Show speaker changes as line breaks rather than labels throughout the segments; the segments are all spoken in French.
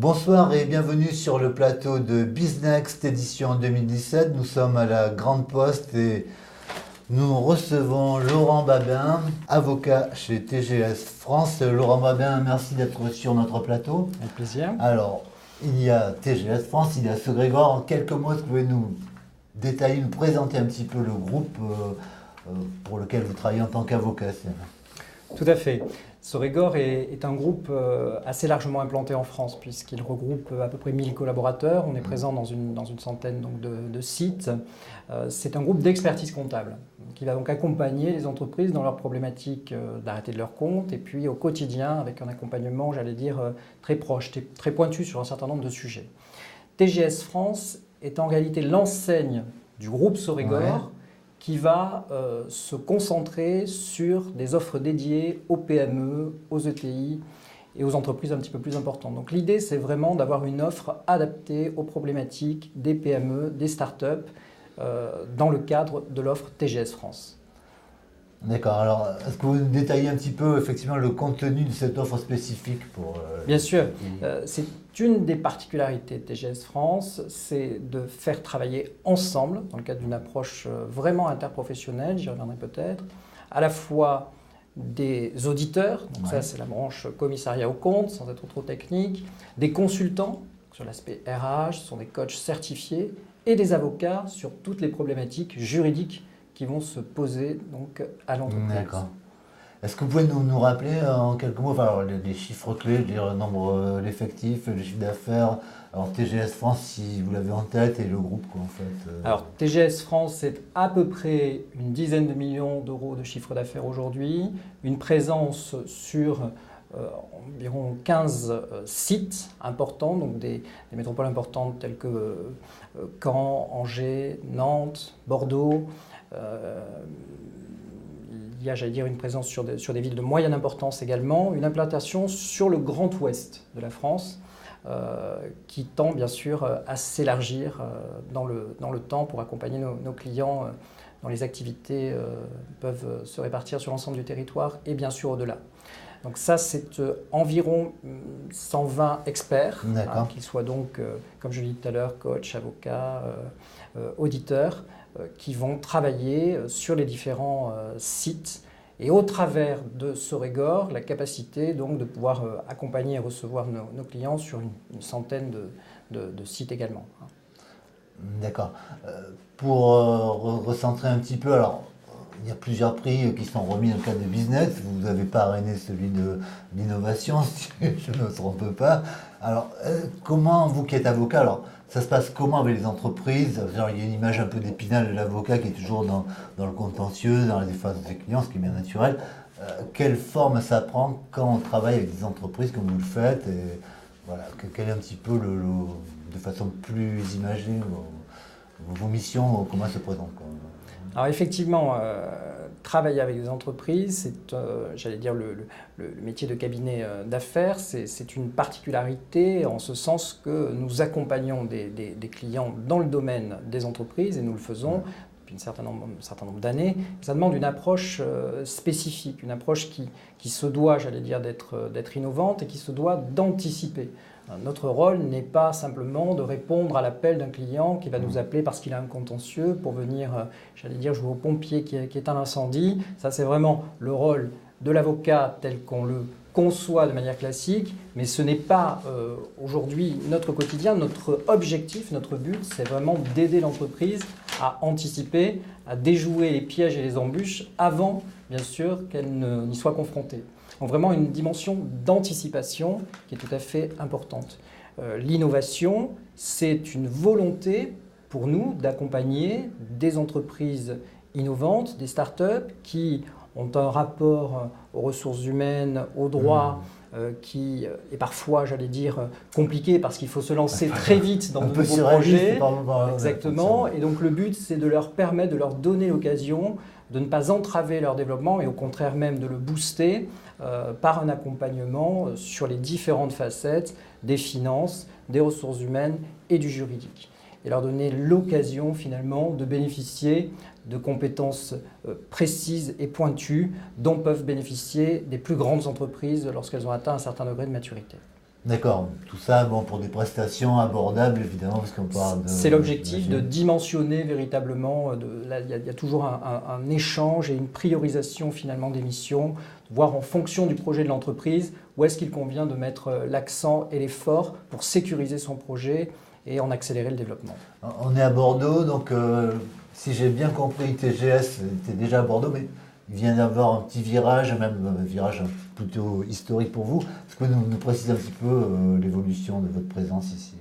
Bonsoir et bienvenue sur le plateau de BizNext édition 2017. Nous sommes à la Grande Poste et nous recevons Laurent Babin, avocat chez TGS France. Laurent Babin, merci d'être sur notre plateau.
Avec plaisir.
Alors, il y a TGS France, il y a Soregor. En quelques mots, est-ce que vous pouvez nous détailler, nous présenter un petit peu le groupe pour lequel vous travaillez en tant qu'avocat?
Tout à fait. Soregor est un groupe assez largement implanté en France puisqu'il regroupe à peu près 1000 collaborateurs. On est présent dans une centaine donc, de sites. C'est un groupe d'expertise comptable qui va donc accompagner les entreprises dans leurs problématiques d'arrêter de leur compte et puis au quotidien avec un accompagnement, j'allais dire, très proche, très pointu sur un certain nombre de sujets. TGS France est en réalité l'enseigne du groupe Soregor. Ouais. Qui va se concentrer sur des offres dédiées aux PME, aux ETI et aux entreprises un petit peu plus importantes. Donc l'idée, c'est vraiment d'avoir une offre adaptée aux problématiques des PME, des startups, dans le cadre de l'offre TGS France.
D'accord. Alors, est-ce que vous détaillez un petit peu effectivement le contenu de cette offre spécifique pour
Bien sûr. C'est une des particularités de TGS France, c'est de faire travailler ensemble, dans le cadre d'une approche vraiment interprofessionnelle, j'y reviendrai peut-être, à la fois des auditeurs, donc ça c'est la branche commissariat aux comptes, sans être trop technique, des consultants sur l'aspect RH, ce sont des coachs certifiés, et des avocats sur toutes les problématiques juridiques qui vont se poser donc à l'entreprise.
D'accord. Est-ce que vous pouvez nous rappeler en quelques mots les chiffres clés, le nombre, l'effectif, le chiffre d'affaires? Alors TGS France, si vous l'avez en tête, et le groupe en fait.
Alors TGS France, c'est à peu près une dizaine de millions d'euros de chiffre d'affaires aujourd'hui, une présence sur environ 15 sites importants, donc des métropoles importantes telles que Caen, Angers, Nantes, Bordeaux. Il y a, j'allais dire, une présence sur des villes de moyenne importance également, une implantation sur le Grand Ouest de la France qui tend bien sûr à s'élargir dans le temps pour accompagner nos clients dont les activités peuvent se répartir sur l'ensemble du territoire et bien sûr au-delà. Donc ça, c'est environ 120 experts, qu'ils soient donc, comme je l'ai dit tout à l'heure, coach, avocat, auditeurs, qui vont travailler sur les différents sites et au travers de Soregor, la capacité donc de pouvoir accompagner et recevoir nos clients sur une centaine de sites également.
D'accord. Pour recentrer un petit peu, alors il y a plusieurs prix qui sont remis dans le cadre de business. Vous avez parrainé celui de l'innovation, si je ne me trompe pas. Alors, comment, vous qui êtes avocat, alors ça se passe comment avec les entreprises? Genre, il y a une image un peu d'Épinal de l'avocat qui est toujours dans le contentieux, dans la défense de ses clients, ce qui est bien naturel. Quelle forme ça prend quand on travaille avec des entreprises comme vous le faites? Et voilà, quel est un petit peu, de façon plus imagée, vos missions, comment elles se présentent?
Alors effectivement, travailler avec des entreprises, c'est, j'allais dire, le métier de cabinet d'affaires, c'est une particularité en ce sens que nous accompagnons des clients dans le domaine des entreprises et nous le faisons depuis un certain nombre d'années. Ça demande une approche spécifique, une approche qui se doit, j'allais dire, d'être innovante et qui se doit d'anticiper. Notre rôle n'est pas simplement de répondre à l'appel d'un client qui va nous appeler parce qu'il a un contentieux pour venir, j'allais dire, jouer au pompier qui éteint l'incendie. Ça, c'est vraiment le rôle de l'avocat tel qu'on le conçoit de manière classique, mais ce n'est pas aujourd'hui notre quotidien. Notre objectif, notre but, c'est vraiment d'aider l'entreprise à anticiper, à déjouer les pièges et les embûches avant, bien sûr, qu'elle n'y soit confrontée. Donc vraiment une dimension d'anticipation qui est tout à fait importante. L'innovation, c'est une volonté pour nous d'accompagner des entreprises innovantes, des startups qui ont un rapport aux ressources humaines, aux droits, qui est parfois, j'allais dire, compliqué parce qu'il faut se lancer très vite dans de nouveaux projets. Exactement. Et donc le but, c'est de leur permettre, de leur donner l'occasion de ne pas entraver leur développement et au contraire même de le booster par un accompagnement sur les différentes facettes des finances, des ressources humaines et du juridique. Et leur donner l'occasion finalement de bénéficier de compétences précises et pointues dont peuvent bénéficier des plus grandes entreprises lorsqu'elles ont atteint un certain degré de maturité.
D'accord. Tout ça, bon, pour des prestations abordables, évidemment, parce qu'on parle de...
C'est l'objectif de
j'imagine.
dimensionner véritablement. Là, il y a toujours un échange et une priorisation finalement des missions, voir en fonction du projet de l'entreprise où est-ce qu'il convient de mettre l'accent et l'effort pour sécuriser son projet et en accélérer le développement.
On est à Bordeaux, donc si j'ai bien compris, TGS était déjà à Bordeaux, mais il vient d'avoir un petit virage, même un virage plutôt historique pour vous. Est-ce que vous nous précisez un petit peu l'évolution de votre présence ici?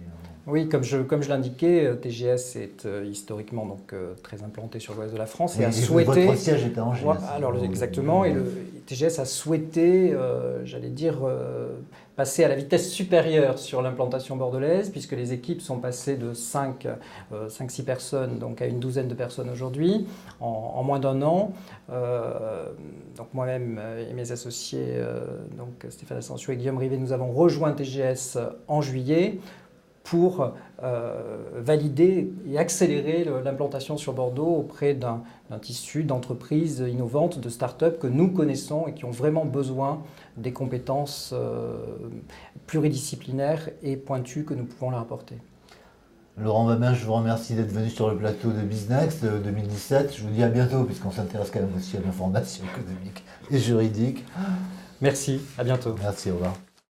Oui, comme je l'indiquais, TGS est historiquement donc, très implanté sur l'ouest de la France et a souhaité...
Votre siège est à Angers.
Ouais, alors exactement, et le TGS a souhaité, j'allais dire, passer à la vitesse supérieure sur l'implantation bordelaise, puisque les équipes sont passées de 5-6 personnes donc à une douzaine de personnes aujourd'hui, en moins d'un an. Donc moi-même et mes associés, donc Stéphane Asensio et Guillaume Rivet, nous avons rejoint TGS en juillet pour valider et accélérer l'implantation sur Bordeaux auprès d'un tissu d'entreprises innovantes, de start-up que nous connaissons et qui ont vraiment besoin des compétences pluridisciplinaires et pointues que nous pouvons leur apporter.
Laurent Babin, je vous remercie d'être venu sur le plateau de BizNext 2017. Je vous dis à bientôt, puisqu'on s'intéresse quand même aussi à l'information économique et juridique.
Merci, à bientôt.
Merci, au revoir.